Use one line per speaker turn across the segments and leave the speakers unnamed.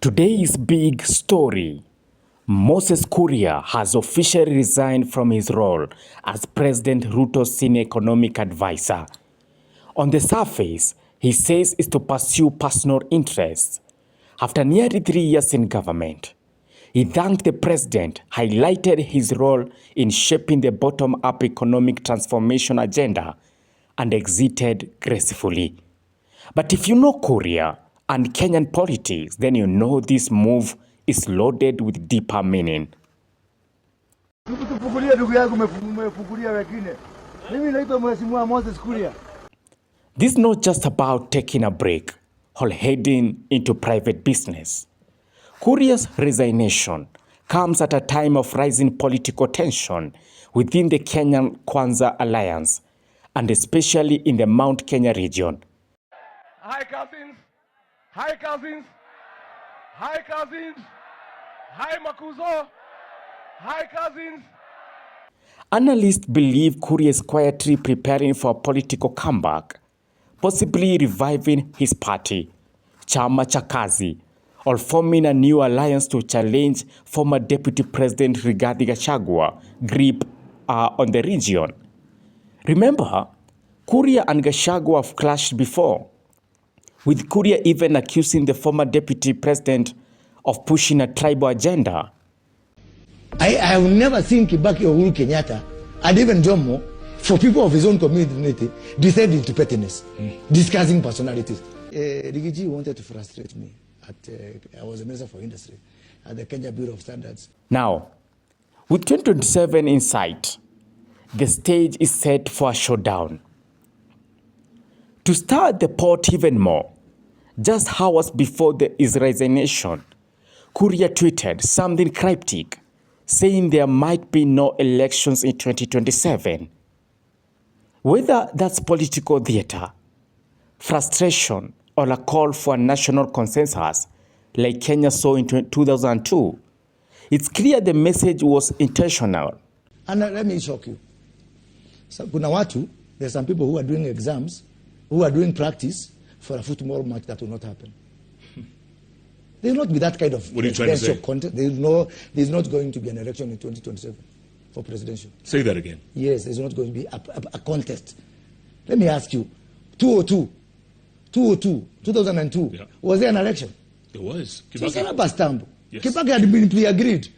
Today's big story. Moses Kuria has officially resigned from his role as President Ruto's senior economic advisor. On the surface, he says it's to pursue personal interests. After nearly 3 years in government, he thanked the president, highlighted his role in shaping the bottom-up economic transformation agenda, and exited gracefully. But if you know Kuria and Kenyan politics, then you know this move is loaded with deeper meaning. This is not just about taking a break or heading into private business. Kuria's resignation comes at a time of rising political tension within the Kenya Kwanza alliance, and especially in the Mount Kenya region.
Hi cousins, hi cousins, hi cousins, hi Makuzo, hi cousins.
Analysts believe Kuria is quietly preparing for a political comeback, possibly reviving his party, Chama cha Kazi, or forming a new alliance to challenge former Deputy President Rigathi Gachagua grip on the region. Remember, Kuria and Gachagua have clashed before, with Kuria even accusing the former Deputy President of pushing a tribal agenda.
I have never seen Kibaki or Uhuru Kenyatta, and even Jomo, for people of his own community, descend into pettiness, discussing personalities. Rigathi wanted to frustrate me. I was a minister for industry at the Kenya Bureau of Standards.
Now, with 2027 in sight, the stage is set for a showdown. To stir the pot even more, just hours before his resignation, Kuria tweeted something cryptic, saying there might be no elections in 2027. Whether that's political theater, frustration, or a call for a national consensus, like Kenya saw in 2002, it's clear the message was intentional.
And let me shock you. So, there's some people who are doing exams, who are doing practice for a football match that will not happen. There will not be that kind of content. There's not going to be an election in 2027 for presidential.
Say that again.
Yes, there's not going to be a contest. Let me ask you, 2002, yeah. Was there an election?
There was.
Kibaki.
Yes.
Kibaki had been pre-agreed.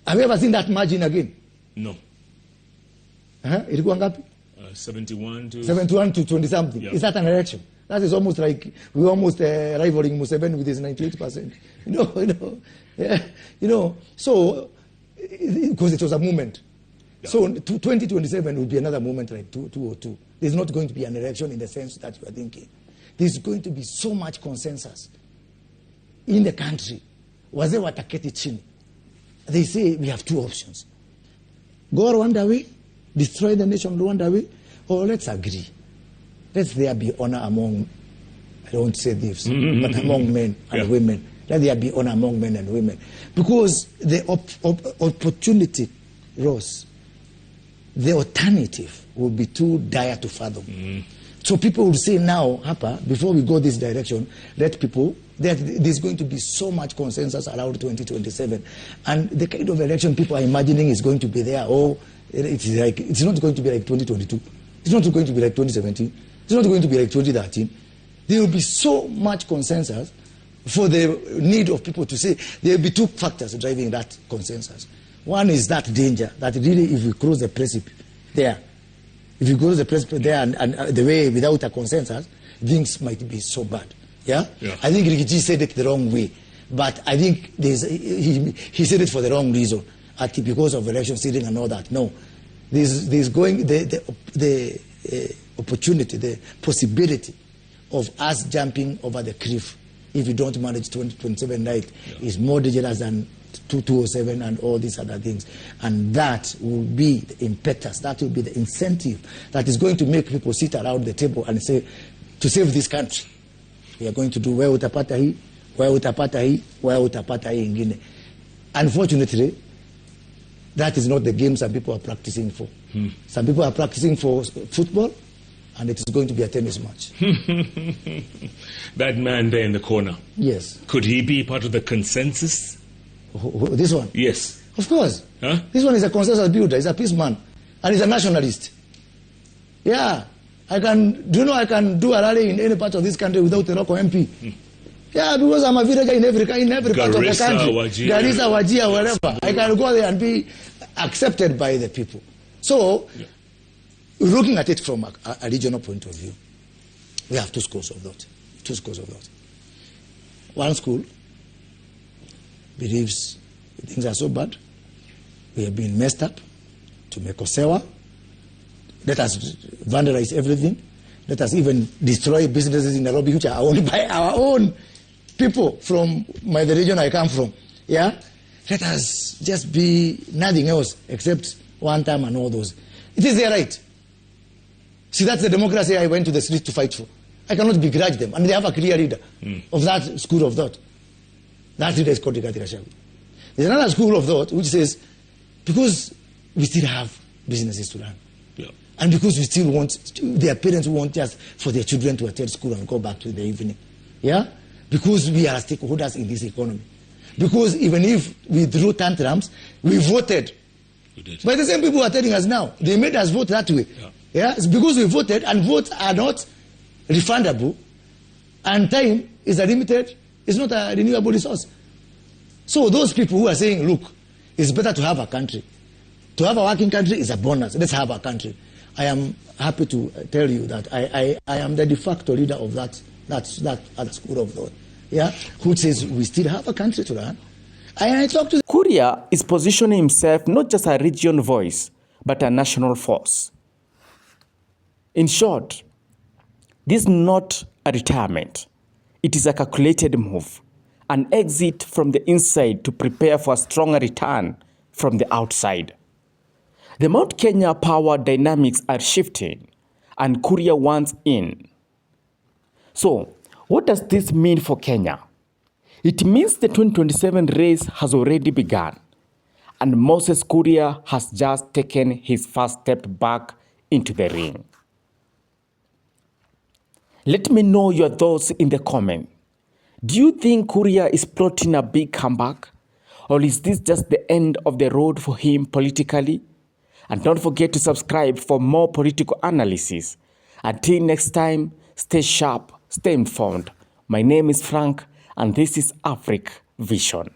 Have you ever seen that margin again?
No.
Ilikuwa ngapi?
71
to 20 something. Yeah. Is that an election? That is almost like we're almost rivaling Museveni with his 98%. So because it was a movement. Yeah. So 2027 will be another movement like 2002. There's not going to be an election in the sense that you are thinking. There's going to be so much consensus in the country. Wazee wataketi chini. They say we have two options. Go Rwanda way, destroy the nation Rwanda way, or let's agree. Let there be honor among, I don't say this, but among men and women. Let there be honor among men and women. Because the opportunity rose. The alternative will be too dire to fathom. So people will say now, before we go this direction, there's going to be so much consensus around 2027. And the kind of election people are imagining is going to be there. It's not going to be like 2022. It's not going to be like 2017. It's not going to be like 2013. There will be so much consensus for the need of people to say there will be two factors driving that consensus. One is that danger, that really if we cross the precipice there, if you cross the precipice there and the way without a consensus, things might be so bad. Yeah? I think Rigathi said it the wrong way, but I think he said it for the wrong reason, because of election stealing and all that. No, there's going the opportunity, the possibility of us jumping over the cliff if we don't manage 2027 right is more dangerous than 2007 and all these other things. And that will be the impetus, that will be the incentive that is going to make people sit around the table and say, to save this country, we are going to do where utapata hii, where utapata hii, where utapata hii ingine. Unfortunately, that is not the game some people are practicing for. Some people are practicing for football, and it is going to be a tennis match.
That man there in the corner,
Yes.
could he be part of the consensus?
This one?
Yes.
Of course.
Huh?
This one is a consensus builder. He's a peace man. And he's a nationalist. Yeah. Do you know I can do a rally in any part of this country without a local MP? Yeah, because I'm a villager in every part of the
Garissa,
country.
Wajir.
Garissa, Wajir, wherever. I can go there and be accepted by the people. So, looking at it from a regional point of view, we have two schools of thought. Two schools of thought. One school believes things are so bad, we have been messed up, to make Osewa, let us vandalize everything, let us even destroy businesses in Nairobi which are owned by our own people from the region I come from. Yeah? Let us just be nothing else except one time and all those. It is their right. See, that's the democracy I went to the street to fight for. I cannot begrudge them. And they have a clear leader of that school of thought. That leader is called Rigathi Gachagua. There's another school of thought which says, because we still have businesses to run, and because we still want, their parents want just for their children to attend school and go back to the evening. Yeah? Because we are stakeholders in this economy. Because even if we threw tantrums, we voted. But the same people are telling us now, they made us vote that way. Yeah? It's because we voted, and votes are not refundable, and time is a limited, it's not a renewable resource. So those people who are saying, look, it's better to have a country. To have a working country is a bonus. Let's have a country. I am happy to tell you that I am the de facto leader of that other school of thought, yeah, who says we still have a country to run. I talk to
Kuria is positioning himself not just a region voice, but a national force. In short, this is not a retirement. It is a calculated move, an exit from the inside to prepare for a stronger return from the outside. The Mount Kenya power dynamics are shifting, and Kuria wants in. So, what does this mean for Kenya? It means the 2027 race has already begun, and Moses Kuria has just taken his first step back into the ring. Let me know your thoughts in the comment. Do you think Kuria is plotting a big comeback? Or is this just the end of the road for him politically? And don't forget to subscribe for more political analysis. Until next time, stay sharp, stay informed. My name is Frank, and this is Africa Vision.